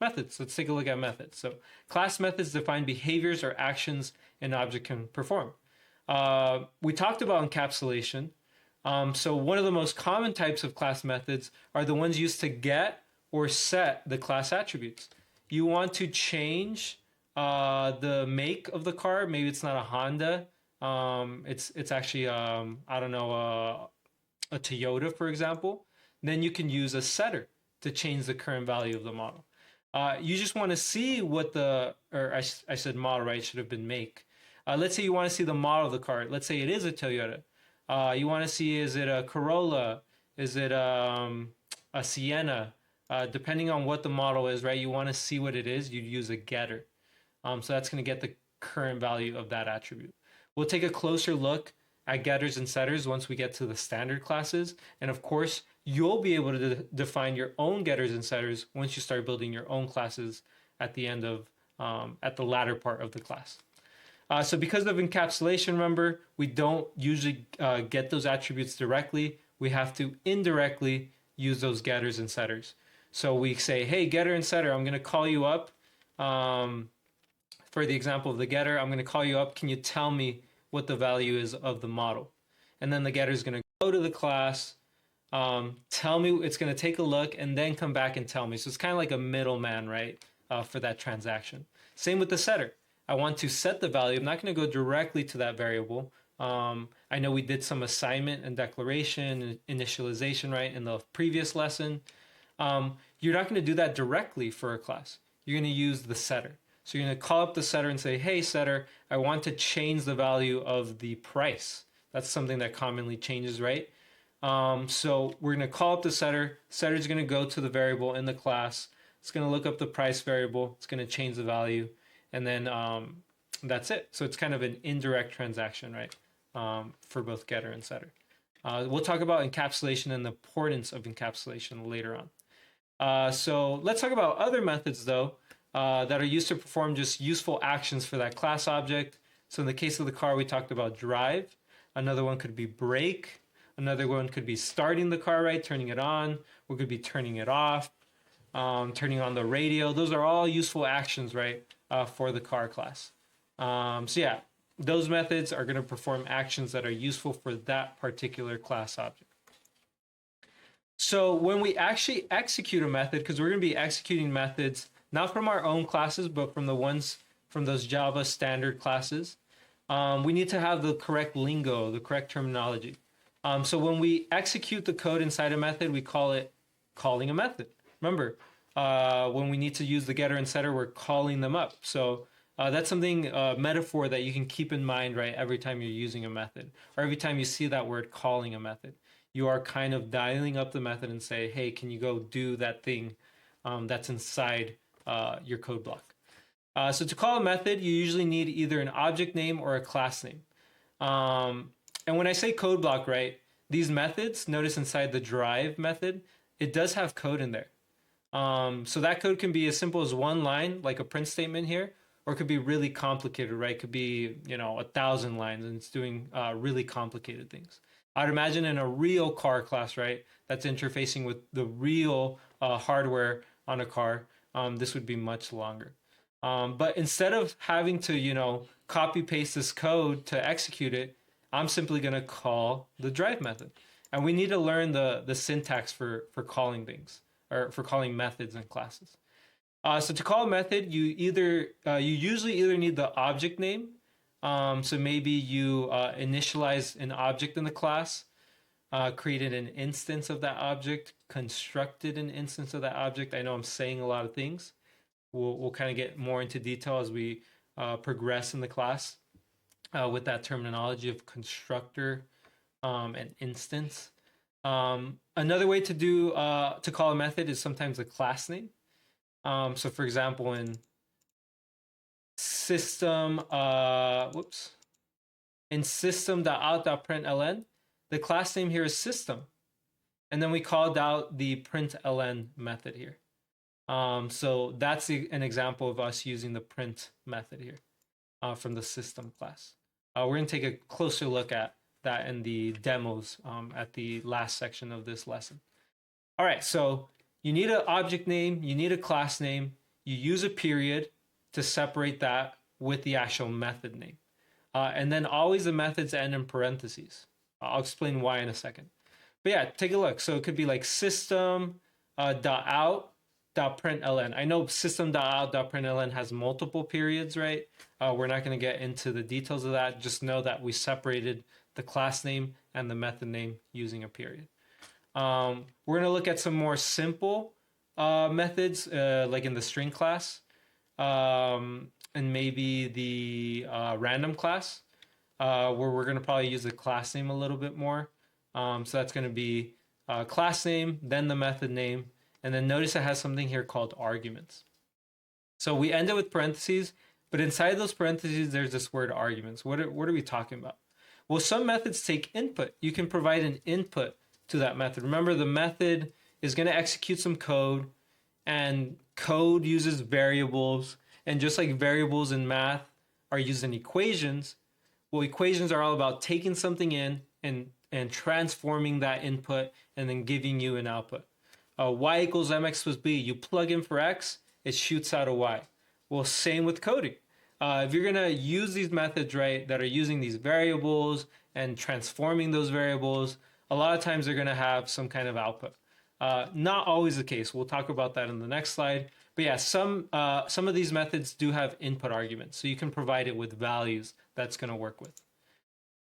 methods. Let's take a look at methods. So class methods define behaviors or actions an object can perform. We talked about encapsulation. So one of the most common types of class methods are the ones used to get or set the class attributes. You want to change the make of the car. Maybe it's not a Honda. It's actually I don't know, a Toyota, for example. Then you can use a setter to change the current value of the model. You just want to see what I said model, right? It should have been make. Let's say you want to see the model of the car. Let's say it is a Toyota. You want to see, is it a Corolla? Is it a Sienna? Depending on what the model is, right? You want to see what it is. You'd use a getter. So that's going to get the current value of that attribute. We'll take a closer look at getters and setters once we get to the standard classes. And of course, you'll be able to define your own getters and setters once you start building your own classes at the end of, at the latter part of the class. So because of encapsulation, remember, we don't usually get those attributes directly. We have to indirectly use those getters and setters. So we say, hey, getter and setter, I'm going to call you up. For the example of the getter, I'm going to call you up. Can you tell me what the value is of the model? And then the getter is going to go to the class, tell me, it's going to take a look, and then come back and tell me. So it's kind of like a middleman, right, for that transaction. Same with the setter. I want to set the value. I'm not going to go directly to that variable. I know we did some assignment and declaration and initialization, right, in the previous lesson. You're not going to do that directly for a class. You're going to use the setter. So you're going to call up the setter and say, hey, setter, I want to change the value of the price. That's something that commonly changes, right? So we're going to call up the setter. Setter is going to go to the variable in the class. It's going to look up the price variable. It's going to change the value. And then that's it. So it's kind of an indirect transaction, right, for both getter and setter. We'll talk about encapsulation and the importance of encapsulation later on. So let's talk about other methods, though, that are used to perform just useful actions for that class object. So in the case of the car, we talked about drive. Another one could be brake. Another one could be starting the car, right, turning it on. We could be turning it off, turning on the radio. Those are all useful actions, right, for the car class. So yeah, those methods are going to perform actions that are useful for that particular class object. So when we actually execute a method, because we're going to be executing methods not from our own classes, but from the ones from those Java standard classes, we need to have the correct lingo, the correct terminology. So when we execute the code inside a method, we call it calling a method. Remember, when we need to use the getter and setter, we're calling them up. So that's something, metaphor that you can keep in mind, right, every time you're using a method, or every time you see that word calling a method. You are kind of dialing up the method and say, hey, can you go do that thing that's inside your code block? So to call a method, you usually need either an object name or a class name. And when I say code block, right, these methods, notice inside the drive method, it does have code in there. So that code can be as simple as one line, like a print statement here, or it could be really complicated, right? It could be, 1,000 lines, and it's doing really complicated things. I'd imagine in a real car class, right, that's interfacing with the real hardware on a car, this would be much longer. But instead of having to, copy paste this code to execute it, I'm simply going to call the drive method. And we need to learn the syntax for calling things, or for calling methods and classes. So to call a method, you usually either need the object name. So maybe you initialize an object in the class, created an instance of that object, constructed an instance of that object. I know I'm saying a lot of things. We'll kind of get more into detail as we progress in the class with that terminology of constructor and instance. Another way to call a method is sometimes a class name. So for example, in system.out.println, the class name here is system. And then we called out the println method here. So that's an example of us using the print method here from the system class. We're going to take a closer look at that in the demos at the last section of this lesson. All right, so you need an object name, you need a class name, you use a period to separate that with the actual method name. And then always the methods end in parentheses. I'll explain why in a second. But yeah, take a look. So it could be like system dot out dot println. I know system dot out dot println has multiple periods, right? We're not going to get into the details of that. Just know that we separated the class name and the method name using a period. We're going to look at some more simple methods, like in the string class, and maybe the random class, where we're going to probably use the class name a little bit more. So that's going to be class name, then the method name, and then notice it has something here called arguments. So we end it with parentheses, but inside those parentheses, there's this word arguments. What are we talking about? Well, some methods take input. You can provide an input to that method. Remember, the method is going to execute some code, and code uses variables. And just like variables in math are used in equations, well, equations are all about taking something in and transforming that input and then giving you an output. Y equals mx plus b. You plug in for x, it shoots out a y. Well, same with coding. If you're going to use these methods, right, that are using these variables and transforming those variables, a lot of times they're going to have some kind of output. Not always the case. We'll talk about that in the next slide. But yeah, some of these methods do have input arguments, so you can provide it with values that's going to work with.